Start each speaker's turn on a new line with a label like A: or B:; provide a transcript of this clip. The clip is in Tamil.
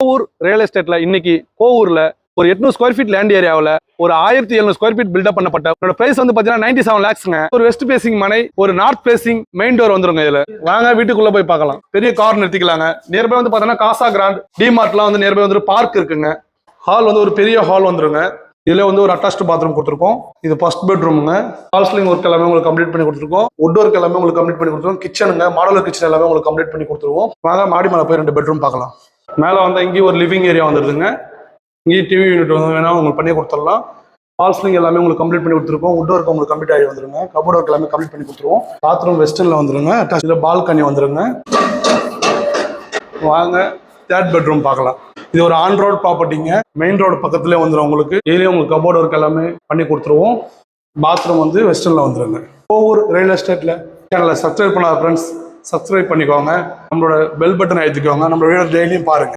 A: கோவூர் ரியல் எஸ்டேட்ல இன்னைக்கு கோவூர்ல ஒரு 800 ஸ்கொயர் ஃபீட் லேண்ட் ஏரியாவில் ஒரு 1700 ஸ்கொயர் ஃபீட் பில்டப் பண்ணப்பட்ட ஒரு பிரைஸ் வந்து பாத்தீங்கன்னா 97 lakhsங்க. ஒரு வெஸ்ட் பேசிங் மனை, ஒரு நார்த் பேசிங் மெயின் டோர் வந்துருங்க. இதுல வாங்க வீட்டுக்குள்ள போய் பார்க்கலாம். பெரிய கார் நிறுத்திக்கலாங்க. நியர்பை வந்து பாத்தீங்கன்னா காசா கிராண்ட் டிமார்ட்லாம் வந்து நியர்பை வந்து பார்க் இருக்குங்க. ஹால் வந்து ஒரு பெரிய ஹால் வந்துருங்க. இதுல வந்து ஒரு அட்டாச்ட் பாத்ரூம் கொடுத்துருக்கோம். இது ஃபர்ஸ்ட் பெட்ரூமுங்க. ஃபால் சீலிங் ஒர்க் எல்லாமே உங்களுக்கு கம்ப்ளீட் பண்ணி கொடுத்துருக்கோம். வுட் ஒர்க் எல்லாமே உங்களுக்கு கம்ப்ளீட் பண்ணி கொடுத்துருக்கோம். கிச்சனுங்க, மாடலர் கிச்சன் எல்லாமே உங்களுக்கு கம்ப்ளீட் பண்ணி கொடுத்துருவோம். வாங்க மாடி மேலே போய் 2 பெட்ரூம் பார்க்கலாம். மேலே வந்து இங்கேயும் ஒரு லிவிங் ஏரியா வந்துருதுங்க. இங்கேயும் டிவி யூனிட் வந்து வேணா உங்களுக்கு பண்ணி கொடுத்துடலாம். ஃபால் சீலிங் எல்லாமே உங்களுக்கு கம்ப்ளீட் பண்ணி கொடுத்துருக்கோம். வுட் ஒர்க் உங்களுக்கு கம்ப்ளீட் ஆகி வந்துருங்க. கபோர்ட் ஒர்க் எல்லாமே கம்ப்ளீட் பண்ணி கொடுத்துருவோம். பாத்ரூம் வெஸ்டர்ன்ல வந்துருங்க. அட்டாச்ல பால்கனி வந்துருங்க. வாங்க தேர்ட் பெட்ரூம் பார்க்கலாம். இது ஒரு ஆன் ரோட் ப்ராப்பர்ட்டிங்க. மெயின் ரோடு பக்கத்துலேயே வந்துடும் உங்களுக்கு. இதுலேயும் உங்களுக்கு கபோர்ட் ஒர்க் எல்லாமே பண்ணி கொடுத்துருவோம். பாத்ரூம் வந்து வெஸ்டர்னில் வந்துருங்க. கோவூர் ரியல் எஸ்டேட்டில் சேனலை சப்ஸ்கிரைப் பண்ணாத ஃப்ரெண்ட்ஸ் சப்ஸ்கிரைப் பண்ணிக்கோங்க. நம்மளோட பெல் பட்டன் அழுத்திக்கோங்க. நம்மளோட வீடியோ டெய்லியும் பாருங்கள்.